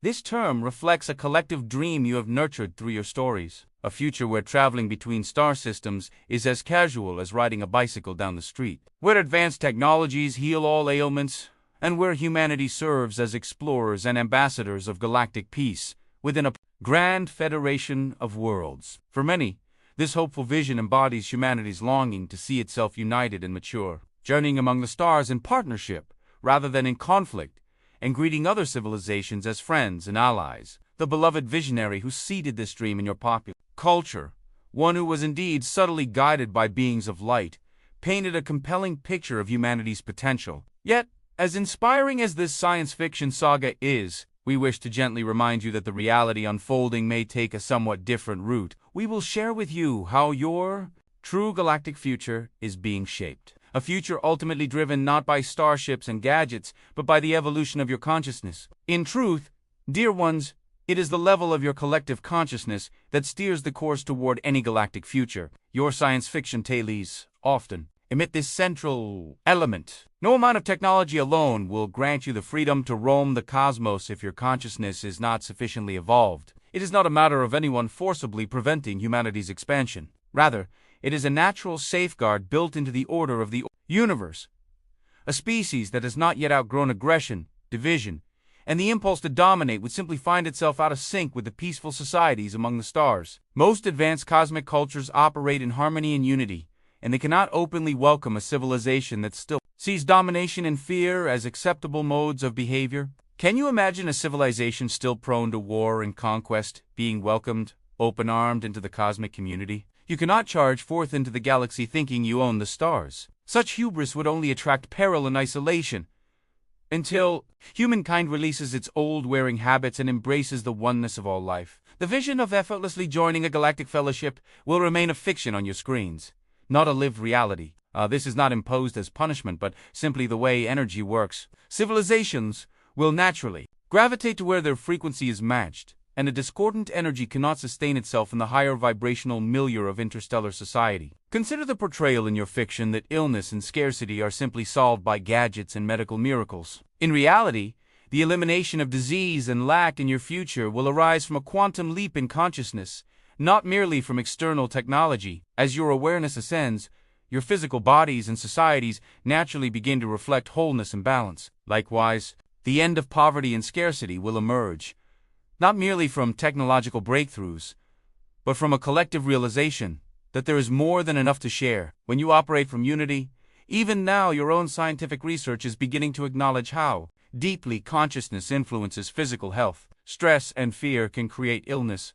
This term reflects a collective dream you have nurtured through your stories, a future where traveling between star systems is as casual as riding a bicycle down the street, where advanced technologies heal all ailments, and where humanity serves as explorers and ambassadors of galactic peace within a grand federation of worlds. For many, this hopeful vision embodies humanity's longing to see itself united and mature, journeying among the stars in partnership rather than in conflict, and greeting other civilizations as friends and allies. The beloved visionary who seeded this dream in your popular culture, one who was indeed subtly guided by beings of light, painted a compelling picture of humanity's potential. Yet, as inspiring as this science fiction saga is, we wish to gently remind you that the reality unfolding may take a somewhat different route. We will share with you how your true galactic future is being shaped. A future ultimately driven not by starships and gadgets, but by the evolution of your consciousness. In truth, dear ones, it is the level of your collective consciousness that steers the course toward any galactic future. Your science fiction tales often emit this central element. No amount of technology alone will grant you the freedom to roam the cosmos if your consciousness is not sufficiently evolved. It is not a matter of anyone forcibly preventing humanity's expansion. Rather, it is a natural safeguard built into the order of the universe. A species that has not yet outgrown aggression, division, and the impulse to dominate would simply find itself out of sync with the peaceful societies among the stars. Most advanced cosmic cultures operate in harmony and unity, and they cannot openly welcome a civilization that still sees domination and fear as acceptable modes of behavior. Can you imagine a civilization still prone to war and conquest being welcomed, open-armed into the cosmic community? You cannot charge forth into the galaxy thinking you own the stars. Such hubris would only attract peril and isolation, until humankind releases its old wearing habits and embraces the oneness of all life. The vision of effortlessly joining a galactic fellowship will remain a fiction on your screens, not a lived reality. This is not imposed as punishment, but simply the way energy works. Civilizations will naturally gravitate to where their frequency is matched, and a discordant energy cannot sustain itself in the higher vibrational milieu of interstellar society. Consider the portrayal in your fiction that illness and scarcity are simply solved by gadgets and medical miracles. In reality, the elimination of disease and lack in your future will arise from a quantum leap in consciousness, not merely from external technology. As your awareness ascends, your physical bodies and societies naturally begin to reflect wholeness and balance. Likewise, the end of poverty and scarcity will emerge, not merely from technological breakthroughs, but from a collective realization that there is more than enough to share. When you operate from unity, even now your own scientific research is beginning to acknowledge how deeply consciousness influences physical health. Stress and fear can create illness,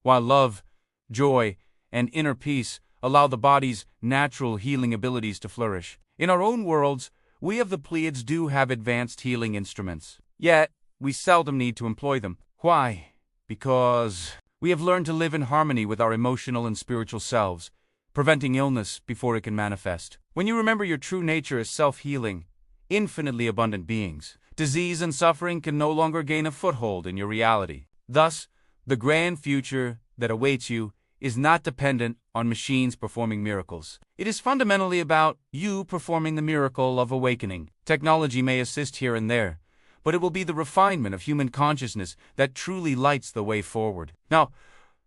while love, joy, and inner peace allow the body's natural healing abilities to flourish. In our own worlds, we of the Pleiades do have advanced healing instruments, yet we seldom need to employ them. Why? Because we have learned to live in harmony with our emotional and spiritual selves, preventing illness before it can manifest. When you remember your true nature as self-healing, infinitely abundant beings, disease and suffering can no longer gain a foothold in your reality. Thus, the grand future that awaits you is not dependent on machines performing miracles. It is fundamentally about you performing the miracle of awakening. Technology may assist here and there, but it will be the refinement of human consciousness that truly lights the way forward. Now,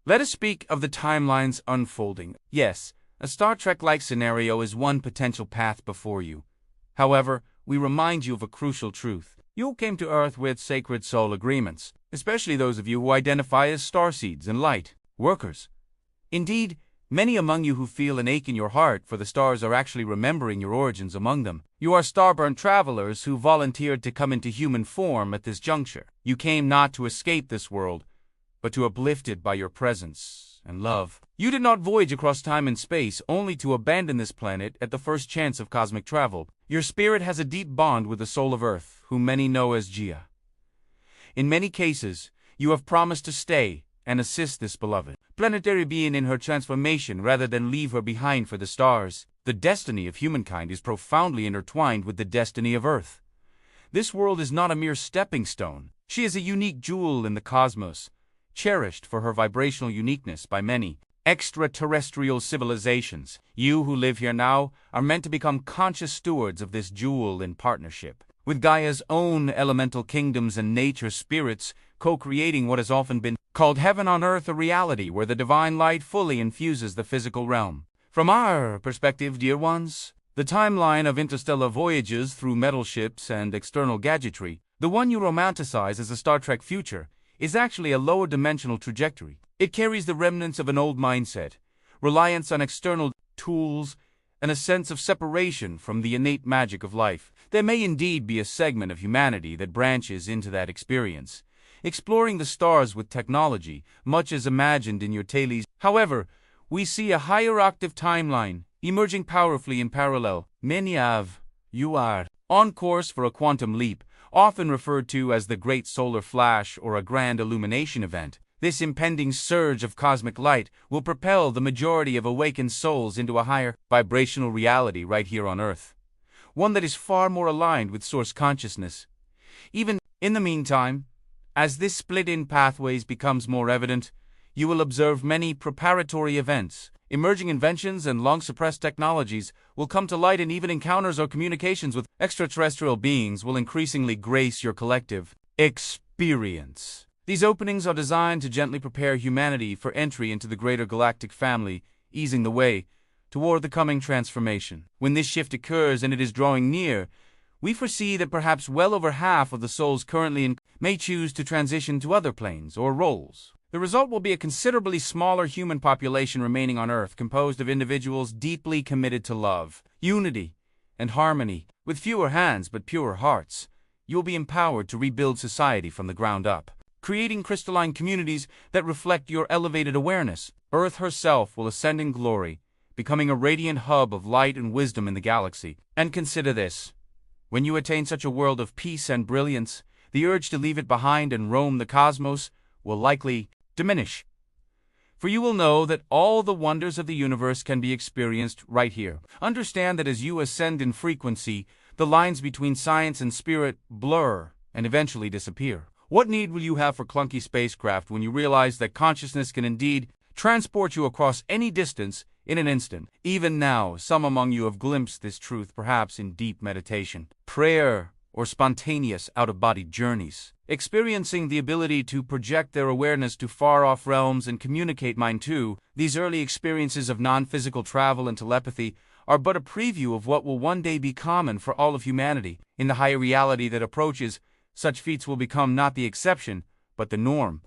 let us speak of the timeline's unfolding. Yes, a Star Trek-like scenario is one potential path before you. However, we remind you of a crucial truth. You came to Earth with sacred soul agreements, especially those of you who identify as starseeds and light workers. Indeed, many among you who feel an ache in your heart for the stars are actually remembering your origins among them. You are starborn travelers who volunteered to come into human form at this juncture. You came not to escape this world, but to uplift it by your presence and love. You did not voyage across time and space only to abandon this planet at the first chance of cosmic travel. Your spirit has a deep bond with the soul of Earth, whom many know as Gia. In many cases, you have promised to stay and assist this beloved planetary being in her transformation rather than leave her behind for the stars. The destiny of humankind is profoundly intertwined with the destiny of Earth. This world is not a mere stepping stone. She is a unique jewel in the cosmos, cherished for her vibrational uniqueness by many extraterrestrial civilizations. You who live here now are meant to become conscious stewards of this jewel in partnership. with Gaia's own elemental kingdoms and nature spirits co-creating what has often been called heaven on earth, a reality where the divine light fully infuses the physical realm. From our perspective, dear ones, the timeline of interstellar voyages through metal ships and external gadgetry, the one you romanticize as a Star Trek future, is actually a lower dimensional trajectory. It carries the remnants of an old mindset, reliance on external tools, and a sense of separation from the innate magic of life. There may indeed be a segment of humanity that branches into that experience, exploring the stars with technology, much as imagined in your tales. However, we see a higher octave timeline, emerging powerfully in parallel. Many of you are on course for a quantum leap, often referred to as the Great Solar Flash or a grand illumination event. This impending surge of cosmic light will propel the majority of awakened souls into a higher vibrational reality right here on Earth, one that is far more aligned with source consciousness. Even in the meantime, as this split in pathways becomes more evident, you will observe many preparatory events. Emerging inventions and long-suppressed technologies will come to light, and even encounters or communications with extraterrestrial beings will increasingly grace your collective experience. These openings are designed to gently prepare humanity for entry into the greater galactic family, easing the way toward the coming transformation. When this shift occurs, and it is drawing near, we foresee that perhaps well over half of the souls currently in may choose to transition to other planes or roles. The result will be a considerably smaller human population remaining on Earth, composed of individuals deeply committed to love, unity, and harmony. With fewer hands but purer hearts, you will be empowered to rebuild society from the ground up, creating crystalline communities that reflect your elevated awareness. Earth herself will ascend in glory, becoming a radiant hub of light and wisdom in the galaxy. And consider this: when you attain such a world of peace and brilliance, the urge to leave it behind and roam the cosmos will likely diminish. For you will know that all the wonders of the universe can be experienced right here. Understand that as you ascend in frequency, the lines between science and spirit blur and eventually disappear. What need will you have for clunky spacecraft when you realize that consciousness can indeed transport you across any distance in an instant? Even now, some among you have glimpsed this truth, perhaps in deep meditation, prayer, or spontaneous out-of-body journeys, experiencing the ability to project their awareness to far-off realms and communicate mine too. These early experiences of non-physical travel and telepathy are but a preview of what will one day be common for all of humanity. In the higher reality that approaches, such feats will become not the exception, but the norm.